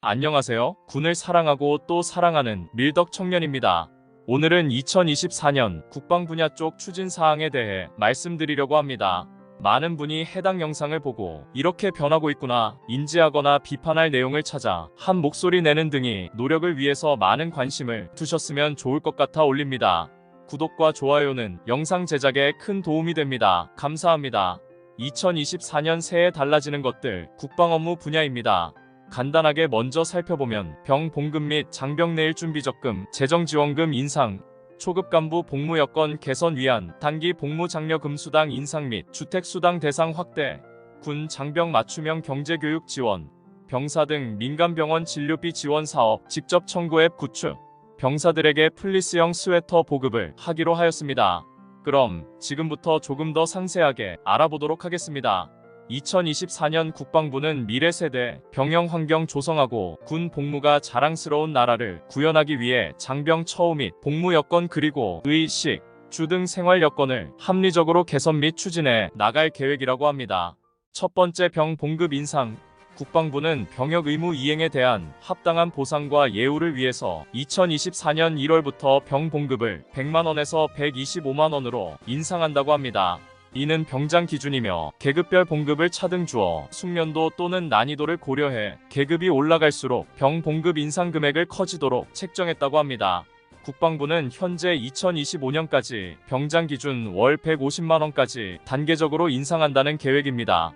안녕하세요. 군을 사랑하고 또 사랑하는 밀덕 청년입니다. 오늘은 2024년 국방 분야 쪽 추진 사항에 대해 말씀드리려고 합니다. 많은 분이 해당 영상을 보고 이렇게 변하고 있구나 인지하거나 비판할 내용을 찾아 한 목소리 내는 등의 노력을 위해서 많은 관심을 두셨으면 좋을 것 같아 올립니다. 구독과 좋아요는 영상 제작에 큰 도움이 됩니다. 감사합니다. 2024년 새해 달라지는 것들 국방 업무 분야입니다. 간단하게 먼저 살펴보면 병 봉급 및 장병 내일 준비적금, 재정지원금 인상, 초급 간부 복무 여건 개선 위한 단기 복무 장려금 수당 인상 및 주택수당 대상 확대, 군 장병 맞춤형 경제교육 지원, 병사 등 민간병원 진료비 지원 사업 직접 청구 앱 구축, 병사들에게 플리스형 스웨터 보급을 하기로 하였습니다. 그럼 지금부터 조금 더 상세하게 알아보도록 하겠습니다. 2024년 국방부는 미래 세대 병영 환경 조성하고 군 복무가 자랑스러운 나라를 구현하기 위해 장병 처우 및 복무 여건 그리고 의식, 주 등 생활 여건을 합리적으로 개선 및 추진해 나갈 계획이라고 합니다. 첫 번째 병 봉급 인상. 국방부는 병역 의무 이행에 대한 합당한 보상과 예우를 위해서 2024년 1월부터 병 봉급을 100만원에서 125만원으로 인상한다고 합니다. 이는 병장 기준이며 계급별 봉급을 차등 주어 숙련도 또는 난이도를 고려해 계급이 올라갈수록 병 봉급 인상 금액을 커지도록 책정했다고 합니다. 국방부는 현재 2025년까지 병장 기준 월 150만원까지 단계적으로 인상한다는 계획입니다.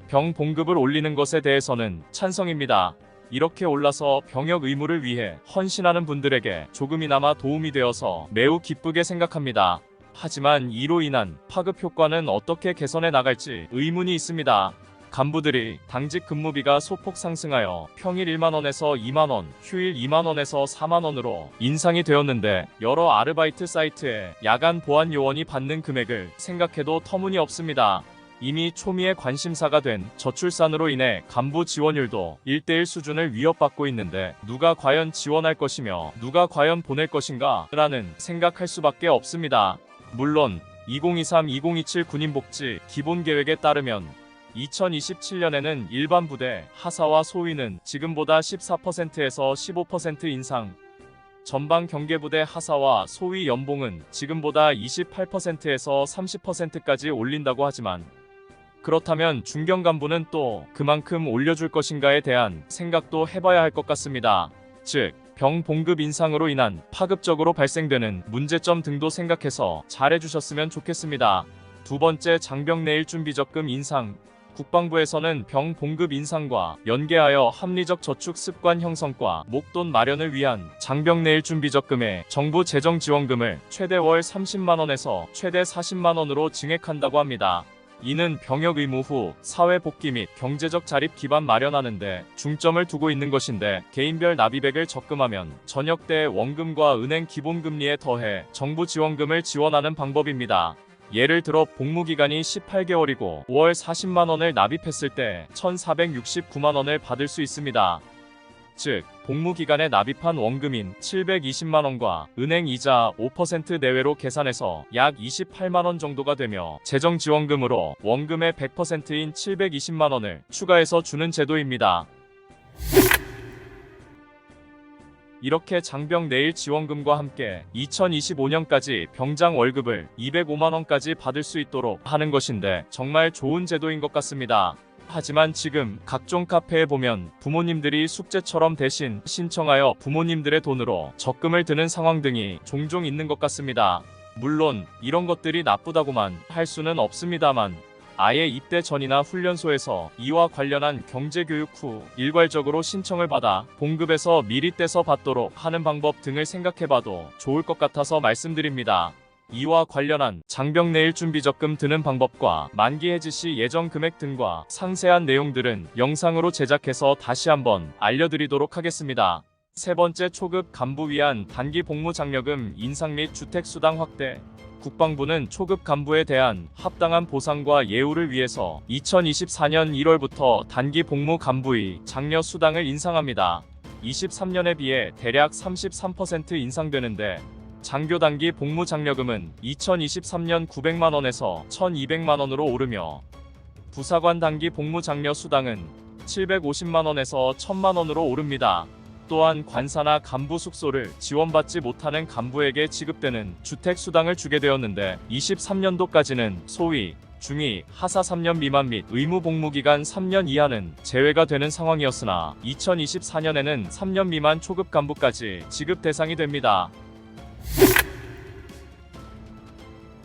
병 봉급을 올리는 것에 대해서는 찬성입니다. 이렇게 올라서 병역 의무를 위해 헌신하는 분들에게 조금이나마 도움이 되어서 매우 기쁘게 생각합니다. 하지만 이로 인한 파급 효과는 어떻게 개선해 나갈지 의문이 있습니다. 간부들이 당직 근무비가 소폭 상승하여 평일 1만원에서 2만원, 휴일 2만원에서 4만원으로 인상이 되었는데 여러 아르바이트 사이트에 야간 보안 요원이 받는 금액을 생각해도 터무니없습니다. 이미 초미의 관심사가 된 저출산으로 인해 간부 지원율도 1:1 수준을 위협받고 있는데 누가 과연 지원할 것이며 누가 과연 보낼 것인가 라는 생각할 수밖에 없습니다. 물론 2023-2027 군인복지 기본계획에 따르면 2027년에는 일반 부대 하사와 소위는 지금보다 14%에서 15% 인상, 전방 경계부대 하사와 소위 연봉은 지금보다 28%에서 30%까지 올린다고 하지만 그렇다면 중경 간부는 또 그만큼 올려줄 것인가에 대한 생각도 해봐야 할 것 같습니다. 즉, 병 봉급 인상으로 인한 파급적으로 발생되는 문제점 등도 생각해서 잘해주셨으면 좋겠습니다. 두 번째, 장병 내일 준비적금 인상. 국방부에서는 병 봉급 인상과 연계하여 합리적 저축 습관 형성과 목돈 마련을 위한 장병 내일 준비적금의 정부 재정지원금을 최대 월 30만원에서 최대 40만원으로 증액한다고 합니다. 이는 병역 의무 후 사회 복귀 및 경제적 자립 기반 마련하는 데 중점을 두고 있는 것인데 개인별 납입액을 적금하면 전역 때 원금과 은행 기본금리에 더해 정부 지원금을 지원하는 방법입니다. 예를 들어 복무기간이 18개월이고 월 40만원을 납입했을 때 1469만원을 받을 수 있습니다. 즉, 복무기간에 납입한 원금인 720만원과 은행 이자 5% 내외로 계산해서 약 28만원 정도가 되며 재정지원금으로 원금의 100%인 720만원을 추가해서 주는 제도입니다. 이렇게 장병 내일 지원금과 함께 2025년까지 병장 월급을 205만원까지 받을 수 있도록 하는 것인데 정말 좋은 제도인 것 같습니다. 하지만 지금 각종 카페에 보면 부모님들이 숙제처럼 대신 신청하여 부모님들의 돈으로 적금을 드는 상황 등이 종종 있는 것 같습니다. 물론 이런 것들이 나쁘다고만 할 수는 없습니다만 아예 입대 전이나 훈련소에서 이와 관련한 경제교육 후 일괄적으로 신청을 받아 봉급에서 미리 떼서 받도록 하는 방법 등을 생각해봐도 좋을 것 같아서 말씀드립니다. 이와 관련한 장병 내일 준비적금 드는 방법과 만기 해지 시 예정 금액 등과 상세한 내용들은 영상으로 제작해서 다시 한번 알려드리도록 하겠습니다. 세 번째, 초급 간부 위한 단기 복무 장려금 인상 및 주택수당 확대. 국방부는 초급 간부에 대한 합당한 보상과 예우를 위해서 2024년 1월부터 단기 복무 간부의 장려 수당을 인상합니다. 23년에 비해 대략 33% 인상되는데 장교 단기 복무 장려금은 2023년 900만원에서 1200만원으로 오르며 부사관 단기 복무 장려 수당은 750만원에서 1000만원으로 오릅니다. 또한 관사나 간부 숙소를 지원받지 못하는 간부에게 지급되는 주택수당을 주게 되었는데 23년도까지는 소위 중위, 하사 3년 미만 및 의무 복무기간 3년 이하는 제외가 되는 상황이었으나 2024년에는 3년 미만 초급 간부까지 지급 대상이 됩니다.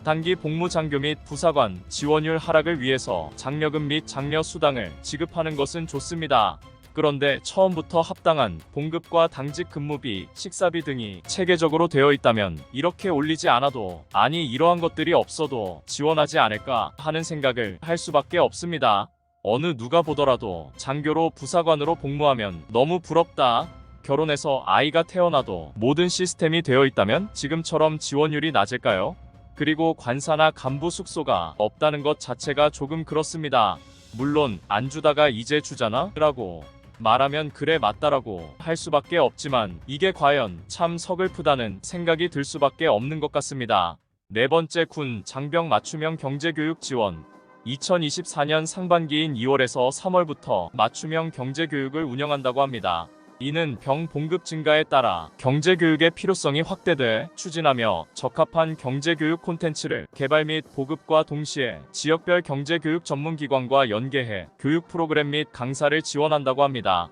단기 복무 장교 및 부사관 지원율 하락을 위해서 장려금 및 장려 수당을 지급하는 것은 좋습니다. 그런데 처음부터 합당한 봉급과 당직 근무비, 식사비 등이 체계적으로 되어 있다면 이렇게 올리지 않아도 아니 이러한 것들이 없어도 지원하지 않을까 하는 생각을 할 수밖에 없습니다. 어느 누가 보더라도 장교로 부사관으로 복무하면 너무 부럽다. 결혼해서 아이가 태어나도 모든 시스템이 되어 있다면 지금처럼 지원율이 낮을까요? 그리고 관사나 간부 숙소가 없다는 것 자체가 조금 그렇습니다. 물론 안 주다가 이제 주잖아? 라고 말하면 그래 맞다라고 할 수밖에 없지만 이게 과연 참 서글프다는 생각이 들 수밖에 없는 것 같습니다. 네 번째, 군 장병 맞춤형 경제교육 지원. 2024년 상반기인 2월에서 3월부터 맞춤형 경제교육을 운영한다고 합니다. 이는 병 봉급 증가에 따라 경제교육의 필요성이 확대돼 추진하며 적합한 경제교육 콘텐츠를 개발 및 보급과 동시에 지역별 경제교육 전문기관과 연계해 교육 프로그램 및 강사를 지원한다고 합니다.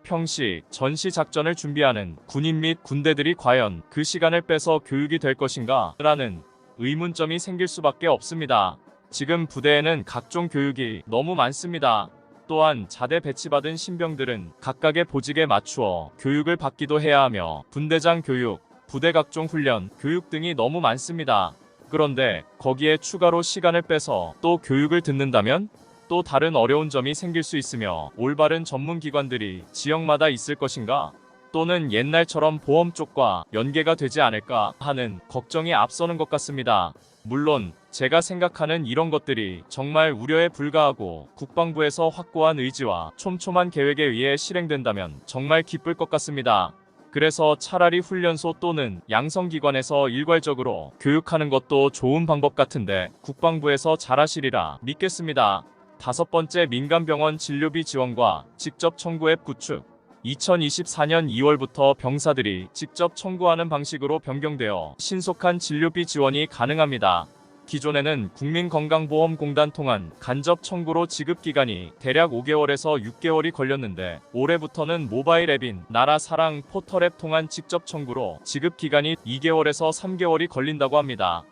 평시, 전시 작전을 준비하는 군인 및 군대들이 과연 그 시간을 빼서 교육이 될 것인가? 라는 의문점이 생길 수밖에 없습니다. 지금 부대에는 각종 교육이 너무 많습니다. 또한 자대 배치받은 신병들은 각각의 보직에 맞추어 교육을 받기도 해야 하며 분대장 교육, 부대 각종 훈련, 교육 등이 너무 많습니다. 그런데 거기에 추가로 시간을 빼서 또 교육을 듣는다면 또 다른 어려운 점이 생길 수 있으며 올바른 전문기관들이 지역마다 있을 것인가? 또는 옛날처럼 보험 쪽과 연계가 되지 않을까 하는 걱정이 앞서는 것 같습니다. 물론 제가 생각하는 이런 것들이 정말 우려에 불과하고 국방부에서 확고한 의지와 촘촘한 계획에 의해 실행된다면 정말 기쁠 것 같습니다. 그래서 차라리 훈련소 또는 양성기관에서 일괄적으로 교육하는 것도 좋은 방법 같은데 국방부에서 잘하시리라 믿겠습니다. 다섯 번째, 민간병원 진료비 지원과 직접 청구 앱 구축. 2024년 2월부터 병사들이 직접 청구하는 방식으로 변경되어 신속한 진료비 지원이 가능합니다. 기존에는 국민건강보험공단 통한 간접 청구로 지급기간이 대략 5개월에서 6개월이 걸렸는데 올해부터는 모바일 앱인 나라사랑 포털앱 통한 직접 청구로 지급기간이 2개월에서 3개월이 걸린다고 합니다.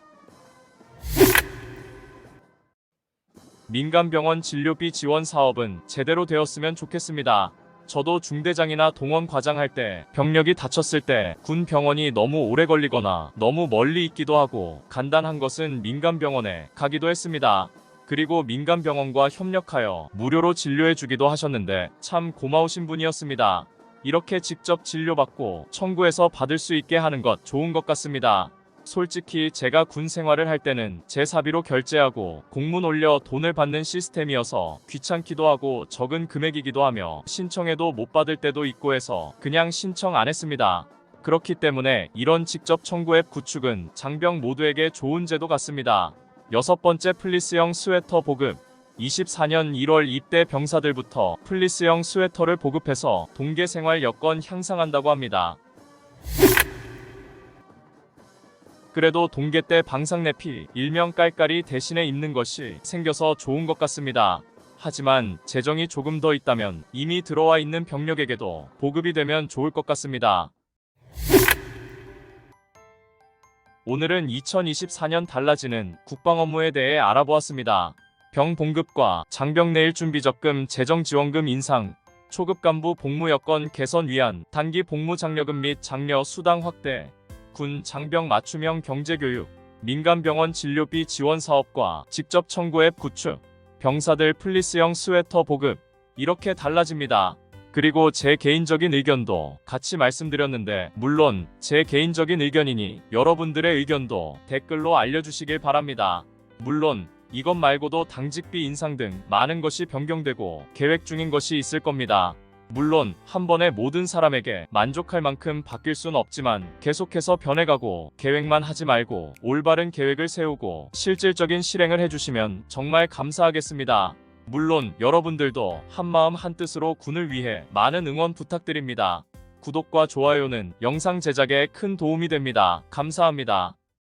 민간병원 진료비 지원 사업은 제대로 되었으면 좋겠습니다. 저도 중대장이나 동원 과장할 때 병력이 다쳤을 때 군 병원이 너무 오래 걸리거나 너무 멀리 있기도 하고 간단한 것은 민간병원에 가기도 했습니다. 그리고 민간병원과 협력하여 무료로 진료해주기도 하셨는데 참 고마우신 분이었습니다. 이렇게 직접 진료받고 청구해서 받을 수 있게 하는 것 좋은 것 같습니다. 솔직히 제가 군 생활을 할 때는 제 사비로 결제하고 공문 올려 돈을 받는 시스템이어서 귀찮기도 하고 적은 금액이기도 하며 신청해도 못 받을 때도 있고 해서 그냥 신청 안 했습니다. 그렇기 때문에 이런 직접 청구 앱 구축은 장병 모두에게 좋은 제도 같습니다. 여섯 번째, 플리스형 스웨터 보급. 24년 1월 입대 병사들부터 플리스형 스웨터를 보급해서 동계 생활 여건 향상한다고 합니다. 그래도 동계 때 방상내피, 일명 깔깔이 대신에 입는 것이 생겨서 좋은 것 같습니다. 하지만 재정이 조금 더 있다면 이미 들어와 있는 병력에게도 보급이 되면 좋을 것 같습니다. 오늘은 2024년 달라지는 국방 업무에 대해 알아보았습니다. 병 봉급과 장병 내일 준비적금 재정지원금 인상, 초급 간부 복무 여건 개선 위한 단기 복무 장려금 및 장려 수당 확대, 군 장병 맞춤형 경제교육, 민간병원 진료비 지원 사업과 직접 청구 앱 구축, 병사들 플리스형 스웨터 보급, 이렇게 달라집니다. 그리고 제 개인적인 의견도 같이 말씀드렸는데 물론 제 개인적인 의견이니 여러분들의 의견도 댓글로 알려주시길 바랍니다. 물론 이것 말고도 당직비 인상 등 많은 것이 변경되고 계획 중인 것이 있을 겁니다. 물론 한 번에 모든 사람에게 만족할 만큼 바뀔 순 없지만 계속해서 변해가고 계획만 하지 말고 올바른 계획을 세우고 실질적인 실행을 해주시면 정말 감사하겠습니다. 물론 여러분들도 한마음 한뜻으로 군을 위해 많은 응원 부탁드립니다. 구독과 좋아요는 영상 제작에 큰 도움이 됩니다. 감사합니다.